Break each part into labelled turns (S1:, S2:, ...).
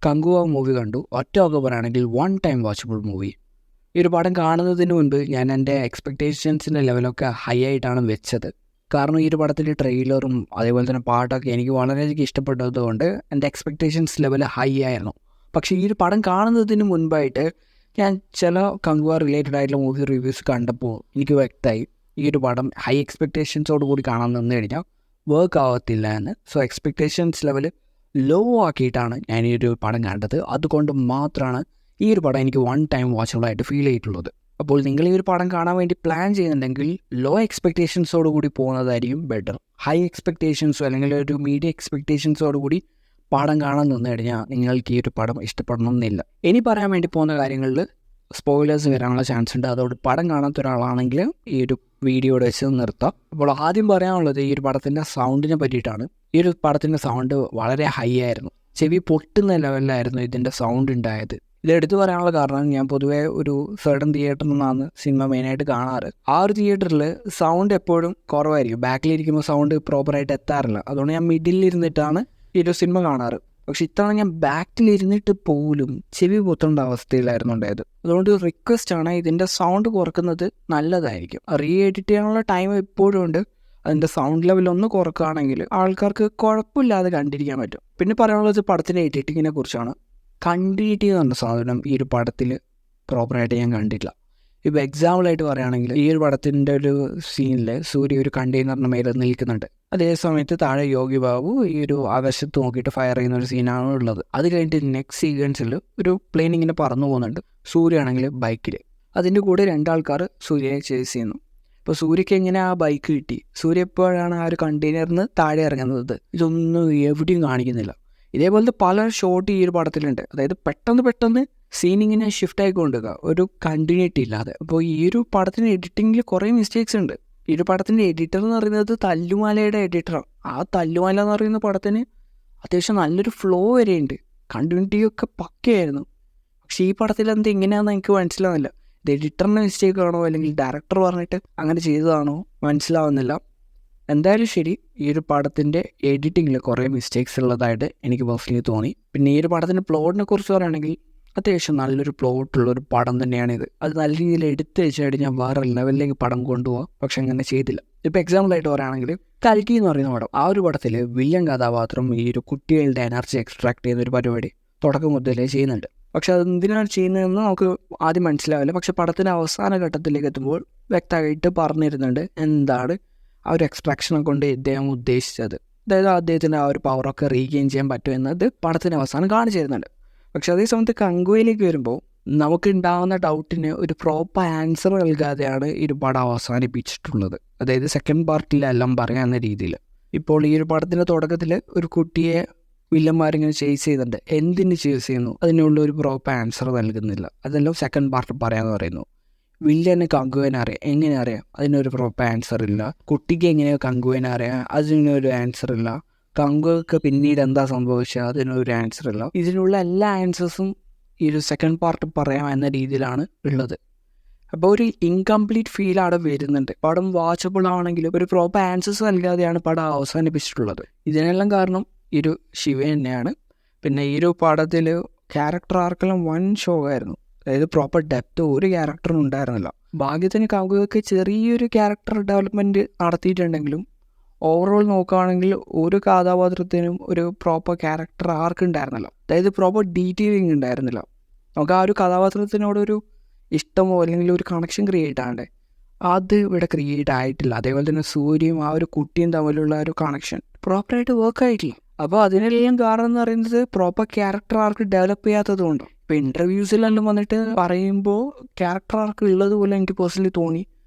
S1: Kanguva movie കണ്ടു. ഒറ്റവാക്ക് പറയുകയാണെങ്കിൽ one time watchable movie. ഈ ഒരു പടം കാണുന്നതിന് മുൻപ് ഞാൻ എൻ്റെ എക്സ്പെക്റ്റേഷൻസിൻ്റെ ലെവലൊക്കെ ഹൈ ആയിട്ടാണ് വെച്ചത്. കാരണം ഈ ഒരു പടത്തിൻ്റെ ട്രെയിലറും അതേപോലെ തന്നെ പാട്ടൊക്കെ എനിക്ക് വളരെയധികം ഇഷ്ടപ്പെട്ടതുകൊണ്ട് എൻ്റെ എക്സ്പെക്റ്റേഷൻസ് ലെവൽ ഹൈ ആയിരുന്നു. പക്ഷേ ഈ ഒരു പടം കാണുന്നതിന് മുൻപായിട്ട് ഞാൻ ചില കങ്കുവ റിലേറ്റഡ് ആയിട്ടുള്ള മൂവി റിവ്യൂസ് കണ്ടപ്പോൾ എനിക്ക് വ്യക്തമായി ഈ ഒരു പടം ഹൈ എക്സ്പെക്റ്റേഷൻസോട് കൂടി കാണാൻ നിന്ന് കഴിഞ്ഞാൽ വർക്ക് ആവത്തില്ല എന്ന്. സോ എക്സ്പെക്റ്റേഷൻസ് ലെവൽ ലോ ആക്കിയിട്ടാണ് ഞാൻ ഈ ഒരു പടം കണ്ടത്. അതുകൊണ്ട് മാത്രമാണ് ഈ ഒരു പടം എനിക്ക് വൺ ടൈം വാച്ചബിളായിട്ട് ഫീൽ ചെയ്തിട്ടുള്ളത്. അപ്പോൾ നിങ്ങൾ ഈ ഒരു പടം കാണാൻ വേണ്ടി പ്ലാൻ ചെയ്യുന്നുണ്ടെങ്കിൽ ലോ എക്സ്പെക്റ്റേഷൻസോട് കൂടി പോകുന്നതായിരിക്കും ബെറ്റർ. ഹൈ എക്സ്പെക്റ്റേഷൻസോ അല്ലെങ്കിൽ ഒരു മീഡിയം എക്സ്പെക്റ്റേഷൻസോട് കൂടി പടം കാണാൻ നിന്ന് കഴിഞ്ഞാൽ നിങ്ങൾക്ക് ഈ ഒരു പടം ഇഷ്ടപ്പെടണമെന്നില്ല. ഇനി പറയാൻ വേണ്ടി പോകുന്ന കാര്യങ്ങളിൽ സ്പോയിലേഴ്സ് വരാനുള്ള ചാൻസ് ഉണ്ട്. അതോട് പടം കാണാത്ത ഒരാളാണെങ്കിൽ ഈ ഒരു വീഡിയോയുടെ വെച്ച് നിർത്താം. അപ്പോൾ ആദ്യം പറയാനുള്ളത് ഈ ഒരു പടത്തിൻ്റെ സൗണ്ടിനെ പറ്റിയിട്ടാണ്. ഈ ഒരു പടത്തിൻ്റെ സൗണ്ട് വളരെ ഹൈ ആയിരുന്നു. ചെവി പൊട്ടുന്ന ലെവലിലായിരുന്നു ഇതിൻ്റെ സൗണ്ട് ഉണ്ടായത്. ഇതെടുത്ത് പറയാനുള്ള കാരണം ഞാൻ പൊതുവേ ഒരു സർട്ടൺ തിയേറ്ററിൽ നിന്നാണ് സിനിമ മെയിനായിട്ട് കാണാറ്. ആ ഒരു തിയേറ്ററിൽ സൗണ്ട് എപ്പോഴും കുറവായിരിക്കും. ബാക്കിലിരിക്കുമ്പോൾ സൗണ്ട് പ്രോപ്പറായിട്ട് എത്താറില്ല. അതുകൊണ്ട് ഞാൻ മിഡിലിരുന്നിട്ടാണ് ഈ ഒരു സിനിമ കാണാറ്. പക്ഷെ ഇത്തവണ ഞാൻ ബാക്കിലിരുന്നിട്ട് പോലും ചെവി പൊത്തേണ്ട അവസ്ഥയിലായിരുന്നു ഉണ്ടായത്. അതുകൊണ്ട് റിക്വസ്റ്റാണ് ഇതിൻ്റെ സൗണ്ട് കുറക്കുന്നത് നല്ലതായിരിക്കും. റീ എഡിറ്റ് ചെയ്യാനുള്ള ടൈം എപ്പോഴും ഉണ്ട്. അതിൻ്റെ സൗണ്ട് ലെവൽ ഒന്ന് കുറക്കുകയാണെങ്കിൽ ആൾക്കാർക്ക് കുഴപ്പമില്ലാതെ കണ്ടിരിക്കാൻ പറ്റും. പിന്നെ പറയാനുള്ളത് പടത്തിൻ്റെ എഡിറ്റിങ്ങിനെ കുറിച്ചാണ്. കണ്ടിന്യൂറ്റി എന്ന് പറഞ്ഞ സാധനം ഈ ഒരു പടത്തിൽ പ്രോപ്പറായിട്ട് ഞാൻ കണ്ടിട്ടില്ല. ഇപ്പോൾ എക്സാമ്പിളായിട്ട് പറയുകയാണെങ്കിൽ ഈ ഒരു പടത്തിൻ്റെ ഒരു സീനിൽ സൂര്യ ഒരു കണ്ടെയ്നറിന് മേലെ നിൽക്കുന്നുണ്ട്. അതേ സമയത്ത് താഴെ യോഗി ബാബു ഈ ഒരു ആകാശത്ത് നോക്കിയിട്ട് ഫയർ ചെയ്യുന്ന ഒരു സീനാണ് ഉള്ളത്. അത് കഴിഞ്ഞിട്ട് നെക്സ്റ്റ് സീക്വൻസിൽ ഒരു പ്ലെയിൻ ഇങ്ങനെ പറന്നു പോകുന്നുണ്ട്. സൂര്യ ആണെങ്കിൽ ബൈക്കിൽ, അതിൻ്റെ കൂടെ രണ്ടാൾക്കാർ സൂര്യനെ ചേസ് ചെയ്യുന്നു. ഇപ്പോൾ സൂര്യക്ക് എങ്ങനെ ആ ബൈക്ക് കിട്ടി? സൂര്യ എപ്പോഴാണ് ആ ഒരു കണ്ടെയ്നറിന് താഴെ ഇറങ്ങുന്നത്? ഇതൊന്നും എവിടെയും കാണിക്കുന്നില്ല. ഇതേപോലത്തെ പല ഷോട്ട് ഈ ഒരു പടത്തിലുണ്ട്. അതായത് പെട്ടെന്ന് സീനിങ്ങിനെ ഷിഫ്റ്റ് ആയിക്കൊണ്ടിരിക്കുക, ഒരു കണ്ടിന്യൂറ്റി ഇല്ലാതെ. അപ്പോൾ ഈ ഒരു പടത്തിൻ്റെ എഡിറ്റിങ്ങിൽ കുറേ മിസ്റ്റേക്സ് ഉണ്ട്. ഈ ഒരു പടത്തിൻ്റെ എഡിറ്റർ എന്ന് പറയുന്നത് തല്ലുമാലയുടെ എഡിറ്ററാണ്. ആ തല്ലുമാല എന്ന് പറയുന്ന പടത്തിന് അത്യാവശ്യം നല്ലൊരു ഫ്ലോ വരെയുണ്ട്. കണ്ടിന്യൂറ്റിയൊക്കെ പക്കയായിരുന്നു. പക്ഷേ ഈ പടത്തിൽ എന്ത് എങ്ങനെയാണെന്ന് എനിക്ക് മനസ്സിലാവുന്നില്ല. ഇത് എഡിറ്ററിൻ്റെ മിസ്റ്റേക്ക് ആണോ അല്ലെങ്കിൽ ഡയറക്ടർ പറഞ്ഞിട്ട് അങ്ങനെ ചെയ്തതാണോ മനസ്സിലാവുന്നില്ല. എന്തായാലും ശരി, ഈ ഒരു പടത്തിൻ്റെ എഡിറ്റിങ്ങിൽ കുറേ മിസ്റ്റേക്സ് ഉള്ളതായിട്ട് എനിക്ക് പേഴ്സണലി തോന്നി. പിന്നെ ഈ ഒരു പടത്തിൻ്റെ പ്ലോട്ടിനെ കുറിച്ച് പറയുകയാണെങ്കിൽ അത്യാവശ്യം നല്ലൊരു പ്ലോട്ടുള്ളൊരു പടം തന്നെയാണിത്. അത് നല്ല രീതിയിൽ എടുത്ത് വെച്ചായിട്ട് ഞാൻ വേറെ ലെവലിലേക്ക് പടം കൊണ്ടുപോകാം. പക്ഷെ അങ്ങനെ ചെയ്തില്ല. ഇപ്പോൾ എക്സാമ്പിളായിട്ട് പറയുകയാണെങ്കിൽ കൽക്കി എന്ന് പറയുന്ന പടം, ആ ഒരു പടത്തിൽ വില്ലൻ കഥാപാത്രം ഈ ഒരു കുട്ടികളുടെ എനർജി എക്സ്ട്രാക്ട് ചെയ്യുന്ന ഒരു പരിപാടി തുടക്കം മുതലേ ചെയ്യുന്നുണ്ട്. പക്ഷെ അത് എന്തിനാണ് ചെയ്യുന്നതെന്ന് നമുക്ക് ആദ്യം മനസ്സിലാവില്ല. പക്ഷെ പടത്തിൻ്റെ അവസാന ഘട്ടത്തിലേക്ക് എത്തുമ്പോൾ വ്യക്തമായിട്ട് പറഞ്ഞിരുന്നുണ്ട് എന്താണ് ആ ഒരു എക്സ്ട്രാക്ഷനെ കൊണ്ട് ഇദ്ദേഹം ഉദ്ദേശിച്ചത്. അതായത് അദ്ദേഹത്തിൻ്റെ ആ ഒരു പവറൊക്കെ റീഗെയിൻ ചെയ്യാൻ പറ്റുമെന്നത് പടത്തിൻ്റെ അവസാനം കാണിച്ചു തരുന്നുണ്ട്. പക്ഷെ അതേ സമയത്ത് കങ്കുവയിലേക്ക് വരുമ്പോൾ നമുക്ക് ഉണ്ടാകുന്ന ഡൗട്ടിന് ഒരു പ്രോപ്പർ ആൻസർ നൽകാതെയാണ് ഈ ഒരു പടം അവസാനിപ്പിച്ചിട്ടുള്ളത്. അതായത് സെക്കൻഡ് പാർട്ടിലെല്ലാം പറയാവുന്ന രീതിയിൽ. ഇപ്പോൾ ഈ ഒരു പടത്തിൻ്റെ തുടക്കത്തിൽ ഒരു കുട്ടിയെ വില്ലന്മാരിങ്ങനെ ചേസ് ചെയ്യുന്നുണ്ട്. എന്തിന് ചേസ് ചെയ്യുന്നു? അതിനുള്ള ഒരു പ്രോപ്പർ ആൻസർ നൽകുന്നില്ല. അതെല്ലാം സെക്കൻഡ് പാർട്ട് പറയാമെന്ന് പറയുന്നു. വില്ലനെ കങ്കുവനെ അറിയാം, എങ്ങനെ അറിയാം? അതിനൊരു പ്രോപ്പർ ആൻസർ ഇല്ല. കുട്ടിക്ക് എങ്ങനെയോ കങ്കുവനെ അറിയാം, അതിനൊരു ആൻസർ ഇല്ല. കങ്കുവക്ക് പിന്നീട് എന്താ സംഭവിച്ചത്? അതിനൊരു ആൻസർ ഇല്ല. ഇതിനുള്ള എല്ലാ ആൻസേഴ്സും ഈ ഒരു സെക്കൻഡ് പാർട്ട് പറയാം എന്ന രീതിയിലാണ് ഉള്ളത്. അപ്പോൾ ഒരു ഇൻകംപ്ലീറ്റ് ഫീൽ അവിടെ വരുന്നുണ്ട്. പടം വാച്ചബിൾ ആണെങ്കിലും ഒരു പ്രോപ്പർ ആൻസേഴ്സ് നൽകാതെയാണ് പടം അവസാനിപ്പിച്ചിട്ടുള്ളത്. ഇതിനെല്ലാം കാരണം ഈ ഒരു ശിവ തന്നെയാണ്. പിന്നെ ഈ ഒരു പടത്തിൽ ക്യാരക്ടർ ആർക്കെല്ലാം വൺ ഷോ ആയിരുന്നു. അതായത് പ്രോപ്പർ ഡെപ്ത് ഒരു ക്യാരക്ടറിനും ഉണ്ടായിരുന്നില്ല. ഭാഗ്യത്തിന് കങ്കുവയ്ക്ക് ചെറിയൊരു ക്യാരക്ടർ ഡെവലപ്മെൻറ്റ് നടത്തിയിട്ടുണ്ടെങ്കിലും ഓവറോൾ നോക്കുകയാണെങ്കിൽ ഒരു കഥാപാത്രത്തിനും ഒരു പ്രോപ്പർ ക്യാരക്ടർ ആർക്കുണ്ടായിരുന്നില്ല. അതായത് പ്രോപ്പർ ഡീറ്റെയിലിംഗ് ഉണ്ടായിരുന്നില്ല. നമുക്ക് ആ ഒരു കഥാപാത്രത്തിനോടൊരു ഇഷ്ടമോ അല്ലെങ്കിൽ ഒരു കണക്ഷൻ ക്രിയേറ്റ് ആകണ്ടേ, അത് ഇവിടെ ക്രിയേറ്റ് ആയിട്ടില്ല. അതേപോലെ തന്നെ സൂര്യയും ആ ഒരു കുട്ടിയും തമ്മിലുള്ള ഒരു കണക്ഷൻ പ്രോപ്പറായിട്ട് വർക്ക് ആയിട്ടില്ല. അപ്പോൾ അതിനെല്ലാം കാരണം എന്ന് പറയുന്നത് പ്രോപ്പർ ക്യാരക്ടർ ആർക്ക് ഡെവലപ്പ് ചെയ്യാത്തത് കൊണ്ട്. ഇപ്പോൾ ഇൻ്റർവ്യൂസിലെല്ലാം വന്നിട്ട് പറയുമ്പോൾ ക്യാരക്ടർ ആർക്ക് ഉള്ളതുപോലെ എനിക്ക് പേഴ്സണലി തോന്നി.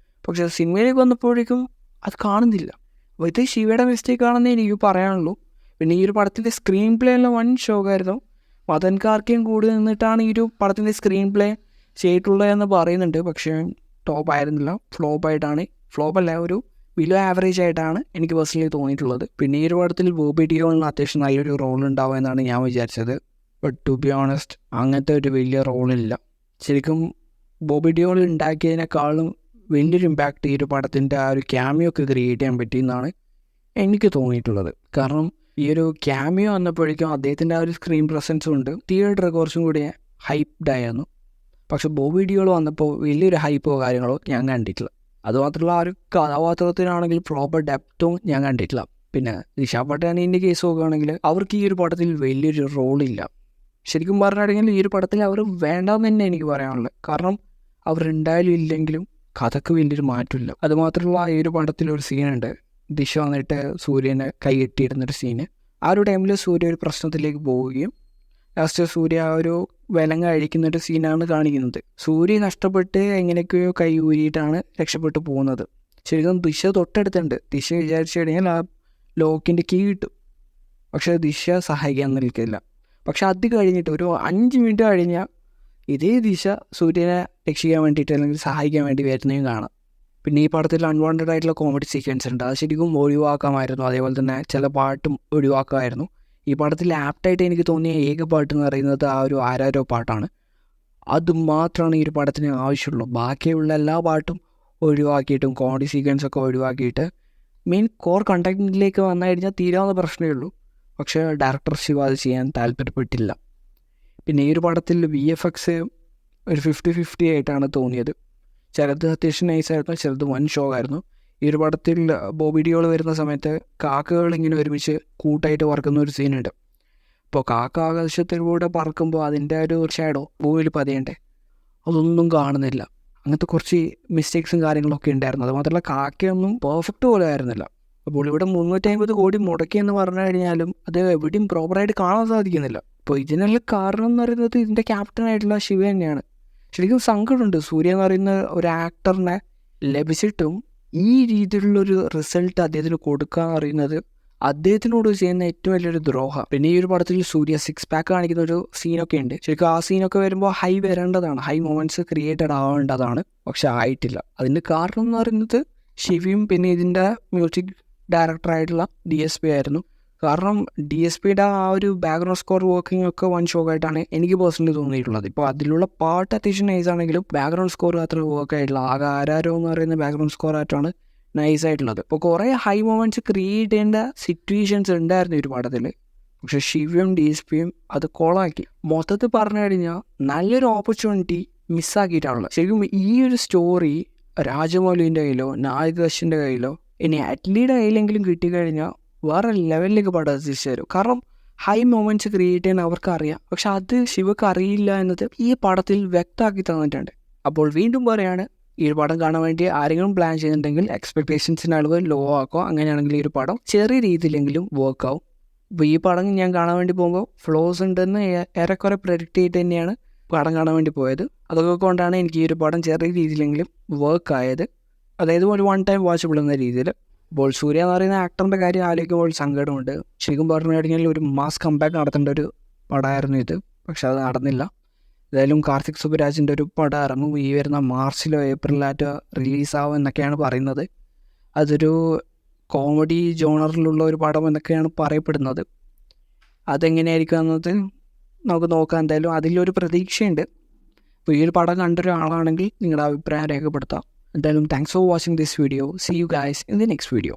S1: പക്ഷേ സിനിമയിലേക്ക് വന്നപ്പോഴേക്കും അത് കാണുന്നില്ല. അപ്പോൾ ഇത് ശിവയുടെ മിസ്റ്റേക്ക് ആണെന്നേ എനിക്ക് പറയാനുള്ളൂ. പിന്നെ ഈ ഒരു പടത്തിൻ്റെ സ്ക്രീൻ പ്ലേ എല്ലാം വൺ ഷോക്കായിരുന്നു. മദൻ കാർക്കയും കൂടി നിന്നിട്ടാണ് ഈ ഒരു പടത്തിൻ്റെ സ്ക്രീൻ പ്ലേ ചെയ്തിട്ടുള്ളതെന്ന് പറയുന്നുണ്ട്. പക്ഷേ ടോപ്പ് ആയിരുന്നില്ല, ഫ്ലോപ്പല്ല, ഒരു ബിലോ ആവറേജ് ആയിട്ടാണ് എനിക്ക് പേഴ്സണലി തോന്നിയിട്ടുള്ളത്. പിന്നെ ഈ ഒരു പടത്തിൽ ബോബി ഡിയോളിന് അത്യാവശ്യം നല്ലൊരു റോൾ ഉണ്ടാവും എന്നാണ് ഞാൻ വിചാരിച്ചത്. ബട്ട് ടു ബി ഓണസ്റ്റ് അങ്ങനത്തെ ഒരു വലിയ റോളില്ല. ശരിക്കും ബോബി ഡിയോൾ ഉണ്ടാക്കിയതിനേക്കാളും വലിയൊരു ഇമ്പാക്റ്റ് ഈ ഒരു പടത്തിൻ്റെ ആ ഒരു ക്യാമിയോ ഒക്കെ ക്രിയേറ്റ് ചെയ്യാൻ പറ്റിയെന്നാണ് എനിക്ക് തോന്നിയിട്ടുള്ളത്. കാരണം ഈ ഒരു ക്യാമിയോ വന്നപ്പോഴേക്കും അദ്ദേഹത്തിൻ്റെ ആ ഒരു സ്ക്രീൻ പ്രസൻസും ഉണ്ട്, തിയേറ്റർ കുറച്ചും കൂടി ഹൈപ്ഡ് ആയിരുന്നു. പക്ഷെ ബോബി ഡിയോൾ വന്നപ്പോൾ വലിയൊരു ഹൈപ്പോ കാര്യങ്ങളോ ഞാൻ കണ്ടിട്ടില്ല. അതുമാത്രമല്ല ആ ഒരു കഥാപാത്രത്തിനാണെങ്കിൽ പ്രോപ്പർ ഡെപ്തും ഞാൻ കണ്ടിട്ടില്ല. പിന്നെ ദിശ പട്ടാനീൻ്റെ കേസ് നോക്കുകയാണെങ്കിൽ അവർക്ക് ഈ ഒരു പടത്തിൽ വലിയൊരു റോളില്ല. ശരിക്കും പറഞ്ഞിട്ടുണ്ടെങ്കിൽ ഈ ഒരു പടത്തിൽ അവർ വേണ്ടെന്ന് തന്നെ എനിക്ക് പറയാനുള്ളത്. കാരണം അവരുണ്ടായാലും ഇല്ലെങ്കിലും കഥക്ക് വലിയൊരു മാറ്റമില്ല. അതുമാത്രമല്ല ഈ ഒരു പടത്തിലൊരു സീനുണ്ട്, ദിശ വന്നിട്ട് സൂര്യനെ കൈ കെട്ടിയിടുന്നൊരു സീന്. ആ ഒരു ടൈമിൽ സൂര്യ ഒരു പ്രശ്നത്തിലേക്ക് പോവുകയും ലാസ്റ്റ് സൂര്യ ആ ഒരു വിലങ്ങ അഴിക്കുന്നൊരു സീനാണ് കാണിക്കുന്നത്. സൂര്യ നഷ്ടപ്പെട്ട് എങ്ങനെയൊക്കെയോ കൈ ഊരിയിട്ടാണ് രക്ഷപ്പെട്ടു പോകുന്നത്. ശരിക്കും ദിശ തൊട്ടടുത്തുണ്ട്. ദിശ വിചാരിച്ചു കഴിഞ്ഞാൽ ആ ലോക്കിൻ്റെ കീ കിട്ടും. പക്ഷേ ദിശ സഹായിക്കാൻ നിൽക്കില്ല. പക്ഷെ അത് കഴിഞ്ഞിട്ട് ഒരു 5 മിനിറ്റ് കഴിഞ്ഞാൽ ഇതേ ദിശ സൂര്യനെ രക്ഷിക്കാൻ വേണ്ടിയിട്ട് അല്ലെങ്കിൽ സഹായിക്കാൻ വേണ്ടി വരുന്നതും കാണാം. പിന്നെ ഈ പടത്തിൽ അൺവാണ്ടഡ് ആയിട്ടുള്ള കോമഡി സീക്വൻസ് ഉണ്ട്, അത് ശരിക്കും ഒഴിവാക്കാമായിരുന്നു. അതേപോലെ തന്നെ ചില പാട്ടും ഒഴിവാക്കാമായിരുന്നു. ഈ പടത്തിൽ ആപ്റ്റായിട്ട് എനിക്ക് തോന്നിയ ഏക പാട്ട് എന്ന് പറയുന്നത് ആ ഒരു ആരാരോ പാട്ടാണ്. അതുമാത്രമാണ് ഈ ഒരു പടത്തിന് ആവശ്യമുള്ളൂ. ബാക്കിയുള്ള എല്ലാ പാട്ടും ഒഴിവാക്കിയിട്ടും കോമഡി സീക്വൻസൊക്കെ ഒഴിവാക്കിയിട്ട് മെയിൻ കോർ കണ്ടന്റിലേക്ക് വന്നു കഴിഞ്ഞാൽ തീരാവുന്ന പ്രശ്നമേ ഉള്ളൂ. പക്ഷേ ഡയറക്ടർ ശിവ അത് ചെയ്യാൻ താല്പര്യപ്പെട്ടില്ല. പിന്നെ ഈ ഒരു പടത്തിൽ VFX ഒരു 50-50 ആയിട്ടാണ് തോന്നിയത്. ചിലത് അത്യാവശ്യം നൈസായിരുന്നു, ചിലത് വൻ ഷോ ആയിരുന്നു. ഈ ഒരു പടത്തിൽ ബോബി ഡിയോൾ വരുന്ന സമയത്ത് കാക്കകൾ ഇങ്ങനെ ഒരുമിച്ച് കൂട്ടായിട്ട് പറക്കുന്ന ഒരു സീനുണ്ട്. അപ്പോൾ കാക്ക ആകാശത്തിലൂടെ പറക്കുമ്പോൾ അതിൻ്റെ ഒരു ഷാഡോ ഭൂമിയിൽ പതിയണ്ടേ, അതൊന്നും കാണുന്നില്ല. അങ്ങനത്തെ കുറച്ച് മിസ്റ്റേക്സും കാര്യങ്ങളൊക്കെ ഉണ്ടായിരുന്നു. അതുമാത്രമല്ല കാക്കയൊന്നും പെർഫെക്റ്റ് പോലെ ആയിരുന്നില്ല. അപ്പോൾ ഇവിടെ 350 കോടി മുടക്കിയെന്ന് പറഞ്ഞു കഴിഞ്ഞാലും അത് എവിടെയും പ്രോപ്പറായിട്ട് കാണാൻ സാധിക്കുന്നില്ല. അപ്പോൾ ഇതിനെല്ലാം കാരണം എന്ന് പറയുന്നത് ഇതിൻ്റെ ക്യാപ്റ്റനായിട്ടുള്ള ശിവ തന്നെയാണ്. ശരിക്കും സങ്കടമുണ്ട്, സൂര്യ എന്ന് പറയുന്ന ഒരു ആക്ടറിനെ ലഭിച്ചിട്ടും ഈ രീതിയിലുള്ളൊരു റിസൾട്ട് അദ്ദേഹത്തിന് കൊടുക്കുക എന്ന് പറയുന്നത് അദ്ദേഹത്തിനോട് ചെയ്യുന്ന ഏറ്റവും വലിയൊരു ദ്രോഹം. പിന്നെ ഈ ഒരു പടത്തിൽ സൂര്യ 6 പാക്ക് കാണിക്കുന്ന ഒരു സീനൊക്കെ ഉണ്ട്. ശരിക്കും ആ സീനൊക്കെ വരുമ്പോൾ ഹൈ വരേണ്ടതാണ്, ഹൈ മൊമെൻറ്റ്സ് ക്രിയേറ്റഡ് ആവേണ്ടതാണ്. പക്ഷെ ആയിട്ടില്ല. അതിൻ്റെ കാരണം എന്ന് പറയുന്നത് ശിവയും പിന്നെ ഇതിൻ്റെ മ്യൂസിക് ഡയറക്ടറായിട്ടുള്ള DSP ആയിരുന്നു. കാരണം DSPയുടെ ആ ഒരു ബാക്ക്ഗ്രൗണ്ട് സ്കോർ വർക്കിംഗ് ഒക്കെ വൺ ഷോ ആയിട്ടാണ് എനിക്ക് പേഴ്സണലി തോന്നിയിട്ടുള്ളത്. ഇപ്പോൾ അതിലുള്ള പാട്ട് അത്യാവശ്യം നൈസ് ആണെങ്കിലും ബാക്ക്ഗ്രൗണ്ട് സ്കോർ അത്ര വർക്ക് ആയിട്ടുള്ള ആകെ ആരാരോ എന്ന് പറയുന്ന ബാക്ക്ഗ്രൗണ്ട് സ്കോർ ആയിട്ടാണ് നൈസായിട്ടുള്ളത്. ഇപ്പോൾ കുറേ ഹൈ മൊമെൻറ്റ്സ് ക്രിയേറ്റ് ചെയ്യേണ്ട സിറ്റുവേഷൻസ് ഉണ്ടായിരുന്നു ഈ ഒരു പടത്തിൽ. പക്ഷേ ശിവയും DSPയും അത് കോളാക്കി. മൊത്തത്തിൽ പറഞ്ഞു കഴിഞ്ഞാൽ നല്ലൊരു ഓപ്പർച്യൂണിറ്റി മിസ്സാക്കിയിട്ടാണുള്ളത്. ശരിക്കും ഈ ഒരു സ്റ്റോറി രാജമൗലിൻ്റെ കയ്യിലോ നാഗേഷിൻ്റെ കയ്യിലോ ഇനി അറ്റ്ലിയുടെ കയ്യിലെങ്കിലും കിട്ടിക്കഴിഞ്ഞാൽ വേറെ ലെവലിലേക്ക് പടം എത്തിച്ചു തരും. കാരണം ഹൈ മൊമെൻറ്റ്സ് ക്രിയേറ്റ് ചെയ്യാൻ അവർക്കറിയാം. പക്ഷെ അത് ശിവക്ക് അറിയില്ല എന്നത് ഈ പടത്തിൽ വ്യക്തമാക്കി തന്നിട്ടുണ്ട്. അപ്പോൾ വീണ്ടും പറയുകയാണ്, ഈ ഒരു പടം കാണാൻ വേണ്ടി ആരെങ്കിലും പ്ലാൻ ചെയ്യുന്നുണ്ടെങ്കിൽ എക്സ്പെക്ടേഷൻസിൻ്റെ അളവ് ലോ ആക്കുക. അങ്ങനെയാണെങ്കിൽ ഈ ഒരു പടം ചെറിയ രീതിയിലെങ്കിലും വർക്കാവും. അപ്പോൾ ഈ പടം ഞാൻ കാണാൻ വേണ്ടി പോകുമ്പോൾ ഫ്ലോസ് ഉണ്ടെന്ന് ഏറെക്കുറെ പ്രെഡിക്റ്റ് ചെയ്തിട്ട് തന്നെയാണ് പടം കാണാൻ വേണ്ടി പോയത്. അതൊക്കെ കൊണ്ടാണ് എനിക്ക് ഈ ഒരു പടം ചെറിയ രീതിയിലെങ്കിലും വർക്കായത്. അതായത് ഒരു 1 ടൈം വാച്ചബിൾ എന്ന രീതിയിൽ. അപ്പോൾ സൂര്യ എന്ന് പറയുന്ന ആക്ടറിൻ്റെ കാര്യം ആലോചിക്കുമ്പോൾ സങ്കടമുണ്ട്. ശരിക്കും പറഞ്ഞു കഴിഞ്ഞാൽ ഒരു മാസ് കംബാക്ക് നടത്തേണ്ട ഒരു പടമായിരുന്നു ഇത്. പക്ഷെ അത് നടന്നില്ല. ഏതായാലും കാർത്തിക് സുബരാജിൻ്റെ ഒരു പടം ഇറങ്ങും ഈ വരുന്ന മാർച്ചിലോ ഏപ്രിലായിട്ടോ റിലീസാവും എന്നൊക്കെയാണ് പറയുന്നത്. അതൊരു കോമഡി ജോണറിലുള്ള ഒരു പടം എന്നൊക്കെയാണ് പറയപ്പെടുന്നത്. അതെങ്ങനെയായിരിക്കും എന്നത് നമുക്ക് നോക്കാം. എന്തായാലും അതിലൊരു പ്രതീക്ഷയുണ്ട്. അപ്പോൾ ഈ ഒരു പടം കണ്ടൊരാളാണെങ്കിൽ നിങ്ങളുടെ അഭിപ്രായം രേഖപ്പെടുത്താം. എന്തായാലും thanks for watching this video. See you guys in the next video.